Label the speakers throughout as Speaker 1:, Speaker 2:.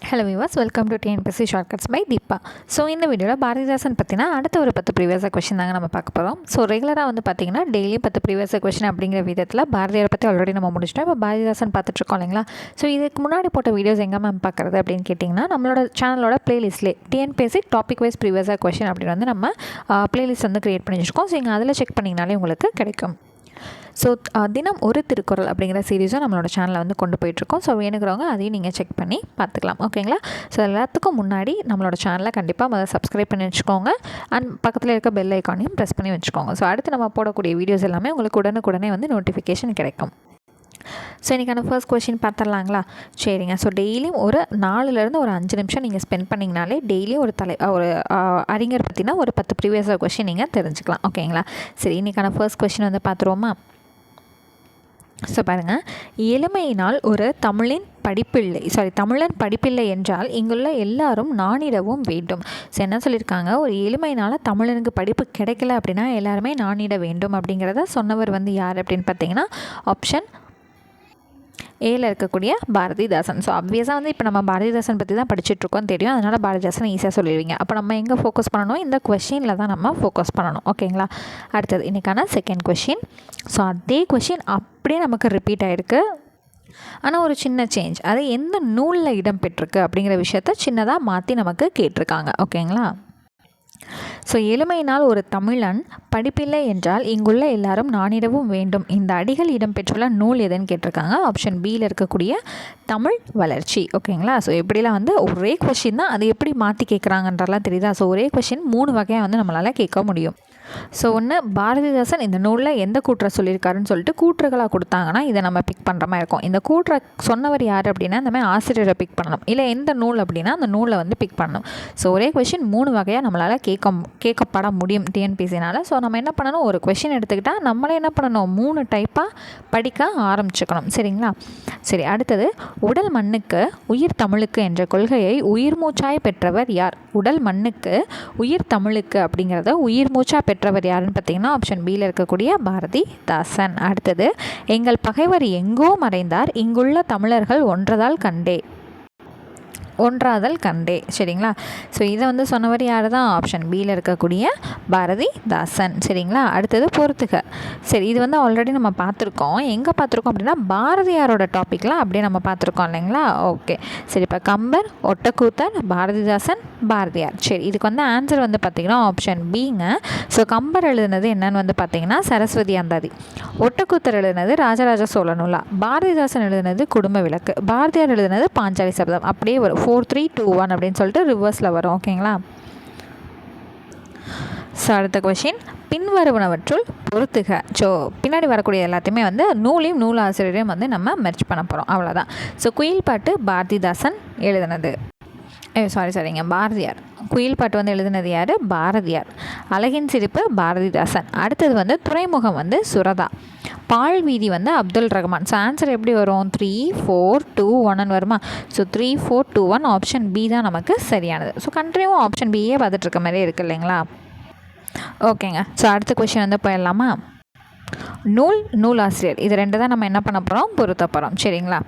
Speaker 1: Hello viewers, welcome to TNPSC shortcuts by Deepa. So இந்த வீடியோவில் பாரதிதாசன் பற்றினா அடுத்த ஒரு 10 ப்ரீவியஸ் கொஷின் தாங்க நம்ம பார்க்க போகிறோம். ஸோ ரெகுலராக வந்து பார்த்திங்கன்னா டெய்லி 10 ப்ரீவியஸ் கொஷின் அப்படிங்கிற விதத்தில் பாரதியாரை பற்றி ஆல்ரெடி நம்ம முடிச்சிட்டோம். இப்போ பாரதிதாசன் பார்த்துட்ருக்கோம் இல்லைங்களா. ஸோ இதுக்கு முன்னாடி போட்ட வீடியோஸ் எங்கே மேம் பார்க்குறது அப்படின்னு கேட்டிங்கன்னா, நம்மளோட சேனலோட ப்ளேலிஸ்ட்லே TNPSC topic wise previous question அப்படின்னு வந்து நம்ம ப்ளேலிஸ்ட் வந்து க்ரியேட் பண்ணி வச்சுருக்கோம். ஸோ இங்கே அதில் செக் பண்ணிங்கனாலே உங்களுக்கு கிடைக்கும். ஸோ தினம் ஒரு திருக்குறள் அப்படிங்கிற சீரீஸும் நம்மளோட சேனலில் வந்து கொண்டு போயிட்டுருக்கோம். ஸோ வேணுங்கிறவங்க அதையும் நீங்கள் செக் பண்ணி பார்த்துக்கலாம். ஓகேங்களா. ஸோ எல்லாத்துக்கும் முன்னாடி நம்மளோட சேனலை கண்டிப்பாக முதல்ல சப்ஸ்கிரைப் பண்ணி வச்சுக்கோங்க. அண்ட் பக்கத்தில் இருக்க பெல் ஐக்கானையும் ப்ரெஸ் பண்ணி வச்சுக்கோங்க. ஸோ அடுத்து நம்ம போடக்கூடிய வீடியோஸ் எல்லாமே உங்களுக்கு உடனுக்குடனே வந்து நோட்டிஃபிகேஷன் கிடைக்கும். ஸோ இன்றைக்கான ஃபர்ஸ்ட் கொஷின் பார்த்துடலாங்களா. சரிங்க. ஸோ டெய்லியும் ஒரு 4லேருந்து ஒரு 5 நிமிஷம் நீங்கள் ஸ்பெண்ட் பண்ணிங்கனாலே டெய்லியும் ஒரு அறிஞர் பற்றினா ஒரு 10 ப்ரீவியஸ் கொஷின் நீங்கள் தெரிஞ்சுக்கலாம். ஓகேங்களா. சரி, இன்றைக்கான ஃபர்ஸ்ட் கொஷின் வந்து பார்த்துருவோமா. ஸோ பாருங்கள், எளிமையினால் ஒரு தமிழன் படிப்பில்லை என்றால் இங்குள்ள எல்லாரும் நாணிடவும் வேண்டும். ஸோ என்ன சொல்லியிருக்காங்க, ஒரு எளிமையினால் தமிழனுக்கு படிப்பு கிடைக்கல அப்படின்னா எல்லாருமே நாணிட வேண்டும் அப்படிங்கிறத சொன்னவர் வந்து யார் அப்படின்னு பார்த்தீங்கன்னா ஆப்ஷன் ஏல இருக்கக்கூடிய பாரதிதாசன். ஸோ ஆப்வியஸாக வந்து இப்போ நம்ம பாரதிதாசன் பற்றி தான் படிச்சுட்ருக்கோம் தெரியும். அதனால் பாரதிதாசன் ஈஸியாக சொல்லிடுவீங்க. அப்போ நம்ம எங்கே ஃபோக்கஸ் பண்ணணும், இந்த கொஷினில் தான் நம்ம ஃபோக்கஸ் பண்ணணும். ஓகேங்களா. அடுத்தது இன்றைக்கான செகண்ட் கொஷின். ஸோ அதே கொஷின் அப்படியே நமக்கு ரிப்பீட் ஆகிருக்கு. ஆனால் ஒரு சின்ன சேஞ்ச், அது எந்த நூலில் இடம்பெற்றிருக்கு அப்படிங்கிற விஷயத்த சின்னதாக மாற்றி நமக்கு கேட்டிருக்காங்க. ஓகேங்களா. ஸோ எளிமையினால் ஒரு தமிழன் படிப்பில்லை என்றால் இங்குள்ள எல்லாரும் நாணிடவும் வேண்டும். இந்த அடிகள் இடம்பெற்றுள்ள நூல் எதுன்னு கேட்டிருக்காங்க. ஆப்ஷன் பியில் இருக்கக்கூடிய தமிழ் வளர்ச்சி. ஓகேங்களா. ஸோ எப்படிலாம் வந்து ஒரே கொஷின் தான், அது எப்படி மாற்றி கேட்குறாங்கன்றலாம் தெரியுதா. ஸோ ஒரே கொஷின் 3 வகையாக வந்து நம்மளால் கேட்க முடியும். ஸோ ஒன்று, பாரதிதாசன் இந்த நூலில் எந்த கூற்றை சொல்லியிருக்காருன்னு சொல்லிட்டு கூற்றுகளாக கொடுத்தாங்கன்னா இதை நம்ம பிக் பண்ணுற மாதிரி இருக்கும். இந்த கூற்றை சொன்னவர் யார் அப்படின்னா இந்த மாதிரி ஆசிரியரை பிக் பண்ணணும். இல்லை எந்த நூல் அப்படின்னா அந்த நூலை வந்து பிக் பண்ணணும். ஸோ ஒரே கொஷின் 3 வகையாக நம்மளால் கேட்கப்பட முடியும் டிஎன்பிஎஸ்சினால். ஸோ நம்ம என்ன பண்ணணும், ஒரு கொஷின் எடுத்துக்கிட்டால் நம்மளே என்ன பண்ணணும், 3 டைப்பாக படிக்க ஆரம்பிச்சுக்கணும். சரிங்களா. சரி, அடுத்தது, உடல் மண்ணுக்கு உயிர் தமிழுக்கு என்ற கொள்கையை உயிர் மூச்சாய் பெற்றவர் யார். உடல் மண்ணுக்கு உயிர் தமிழுக்கு அப்படிங்கிறத உயிர் மூச்சா பெற்றவர் யாருன்னு பார்த்தீங்கன்னா ஆப்ஷன் பியில் இருக்கக்கூடிய பாரதிதாசன். அடுத்தது, எங்கள் பகைவர் எங்கோ மறைந்தார் இங்குள்ள தமிழர்கள் ஒன்றாதல் கண்டே. சரிங்களா. ஸோ இதை வந்து சொன்னவர் யார் தான், ஆப்ஷன் பியில் இருக்கக்கூடிய பாரதிதாசன். சரிங்களா. அடுத்தது பொறுத்துக. சரி, இது வந்து ஆல்ரெடி நம்ம பார்த்துருக்கோம். எங்கே பார்த்துருக்கோம் அப்படின்னா பாரதியாரோட டாப்பிக்லாம் அப்படியே நம்ம பார்த்துருக்கோம் இல்லைங்களா. ஓகே. சரி, இப்போ கம்பர், ஒட்டக்கூத்தர், பாரதிதாசன், பாரதியார். சரி, இதுக்கு வந்து ஆன்சர் வந்து பார்த்திங்கன்னா ஆப்ஷன் பிங்க. ஸோ கம்பர் எழுதுனது என்னன்னு வந்து பார்த்திங்கன்னா சரஸ்வதி அந்தாதி. ஒட்டக்கூத்தர் எழுதுனது ராஜராஜ சோழ நூலா. பாரதிதாசன் எழுதுனது குடும்ப விளக்கு. பாரதியார் எழுதுனது பாஞ்சாலி சபதம். அப்படியே வரும் 4 3 2 1 அப்படின்னு சொல்லிட்டு ரிவர்ஸில் வரும். ஓகேங்களா. ஸோ அடுத்த கொஷின், பின்வருவனவற்றுள் பொறுத்துக. ஸோ பின்னாடி வரக்கூடிய எல்லாத்தையுமே வந்து நூலையும் நூலாசிரியரையும் வந்து நம்ம மெர்ச் பண்ண போகிறோம். அவ்வளோதான். ஸோ குயில் பாட்டு பாரதிதாசன் எழுதுனது. சாரிங்க, பாரதியார். குயில் பாட்டு வந்து எழுதுனது யார், பாரதியார். அழகின் சிரிப்பு பாரதிதாசன். அடுத்தது வந்து துறைமுகம் வந்து சுரதா. பால் வீதி வந்து அப்துல் ரஹ்மான். ஸோ ஆன்சர் எப்படி வரும், 3 4 2 1 வருமா. ஸோ 3 4 2 1 ஆப்ஷன் பி தான் நமக்கு சரியானது. ஸோ கண்டினியூவும் ஆப்ஷன் பியே பார்த்துட்டு இருக்க மாதிரி இருக்குது இல்லைங்களா. ஓகேங்க. ஸோ அடுத்த கொஷின் வந்து போயிடலாமா. நூலாசிரியர், இது 2 தான் நம்ம என்ன பண்ண போகிறோம், பொருத்த போகிறோம். சரிங்களா.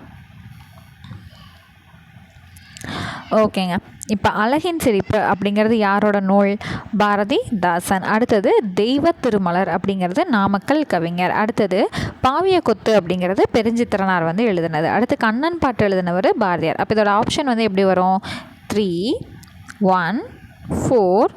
Speaker 1: ஓகேங்க. இப்போ அழகின் சிரிப்பு அப்படிங்கிறது யாரோட நூல், பாரதிதாசன். அடுத்தது தெய்வ திருமலர் அப்படிங்கிறது நாமக்கல் கவிஞர். அடுத்தது பாவிய கொத்து அப்படிங்கிறது பெருஞ்சித்திரனார் வந்து எழுதுனது. அடுத்து கண்ணன் பாட்டு எழுதினவர் பாரதியார். அப்போ இதோட ஆப்ஷன் வந்து எப்படி வரும், 3 1 4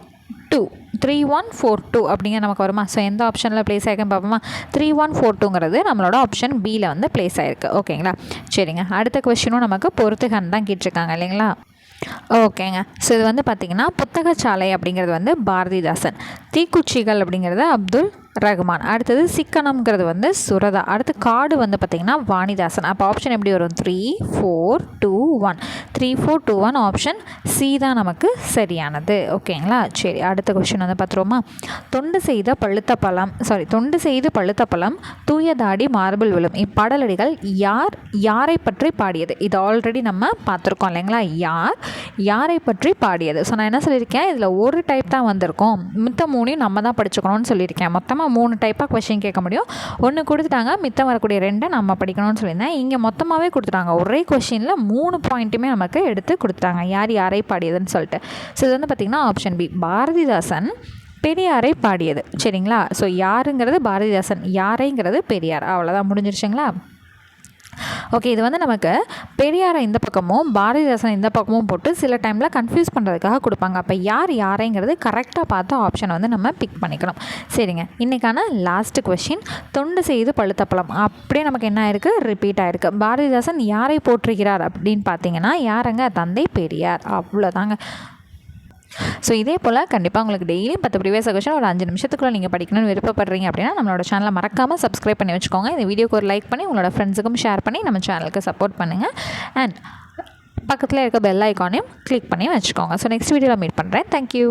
Speaker 1: 2 3 1 4 2 அப்படிங்கிற நமக்கு வருமா. ஸோ எந்த ஆப்ஷனில் ப்ளேஸ் ஆகிருக்குன்னு பார்ப்போமா. 3 1 4 2ங்கிறது நம்மளோட ஆப்ஷன் பியில் வந்து ப்ளேஸ் ஆகிருக்கு. ஓகேங்களா. சரிங்க. அடுத்த கொஸ்டினும் நமக்கு பொறுத்துகன் தான் கேட்டிருக்காங்க இல்லைங்களா. ஓகேங்க. ஸோ இது வந்து பார்த்திங்கன்னா புத்தகச்சாலை அப்படிங்கிறது வந்து பாரதிதாசன். தீக்குச்சிகள் அப்படிங்கிறது அப்துல் ரஹ்மான். அடுத்தது சிக்கனம்ங்கிறது வந்து சுரதா. அடுத்து காடு வந்து பார்த்திங்கன்னா வாணிதாசன். அப்போ ஆப்ஷன் எப்படி வரும், 3 4 2 1 3 4 2 1 ஆப்ஷன் சி தான் நமக்கு சரியானது. ஓகேங்களா. சரி, அடுத்த கொஸ்டின் வந்து பார்த்துருவோமா. தொண்டு செய்து பழுத்த பழம் தூய தாடி மார்பிள் விழும் இப்பாடலடிகள் யாரை பற்றி பாடியது. இது ஆல்ரெடி நம்ம பார்த்துருக்கோம் இல்லைங்களா. யாரை பற்றி பாடியது. ஸோ நான் என்ன சொல்லியிருக்கேன், இதில் ஒரு டைப் தான் வந்திருக்கோம், மித்த 3 நம்ம தான் படிச்சுக்கணும்னு சொல்லியிருக்கேன். மொத்தமாக 3 டைப்பாக கொஸ்டின் கேட்க முடியும். ஒன்று கொடுத்துட்டாங்க, மித்தம் வரக்கூடிய 2 நம்ம படிக்கணும்னு சொல்லியிருந்தேன். இங்கே மொத்தமாகவே கொடுத்துட்டாங்க. ஒரே கொஸ்டினில் 3 பாயிண்ட்டுமே நம்ம நமக்கு எடுத்து கொடுத்தாங்க. யார் யாரை பாடியதுன்னு சொல்லிட்டு. ஸோ இது வந்து பார்த்திங்கன்னா ஆப்ஷன் பி, பாரதிதாசன் பெரியாரை பாடியது. சரிங்களா? ஸோ யாருங்கிறது பாரதிதாசன், யாரைங்கிறது பெரியார். அவ்வளோதான், முடிஞ்சிருச்சுங்களா? ஓகே, இது வந்து நமக்கு பெரியாரை இந்த பக்கமும் பாரதிதாசன் இந்த பக்கமும் போட்டு சில டைமில் கன்ஃபியூஸ் பண்ணுறதுக்காக கொடுப்பாங்க. அப்போ யார் யாரைங்கிறது கரெக்டாக பார்த்து ஆப்ஷனை வந்து நம்ம பிக் பண்ணிக்கணும். சரிங்க, இன்றைக்கான லாஸ்ட்டு கொஷின், தொண்டு செய்து பழுத்தப்பழம் அப்படியே நமக்கு என்ன ஆயிருக்கு, ரிப்பீட் ஆகிருக்கு. பாரதிதாசன் யாரை போற்றுகிறார் அப்படின்னு பார்த்தீங்கன்னா யாருங்க, தந்தை பெரியார். அவ்வளோதாங்க. ஸோ இதே போல் கண்டிப்பாக உங்களுக்கு டெய்லியும் 10 ப்ரீவியஸ் கொஷின் ஒரு 5 நிமிஷத்துக்குள்ளே நீங்கள் படிக்கணும்னு விருப்பப்படுறீங்க அப்படின்னா நம்மளோட சேனலை மறக்காமல் சப்ஸ்கிரைப் பண்ணி வச்சுக்கோங்க. இந்த வீடியோக்கு ஒரு லைக் பண்ணி உங்களோட ஃப்ரெண்ட்ஸுக்கும் ஷேர் பண்ணி நம்ம சேனலுக்கு சப்போர்ட் பண்ணுங்கள். அண்ட் பக்கத்தில் இருக்க பெல் ஐக்கானையும் கிளிக் பண்ணி வச்சுக்கோங்க. ஸோ நெக்ஸ்ட் வீடியோவில் மீட் பண்ணுறேன். தேங்க்யூ.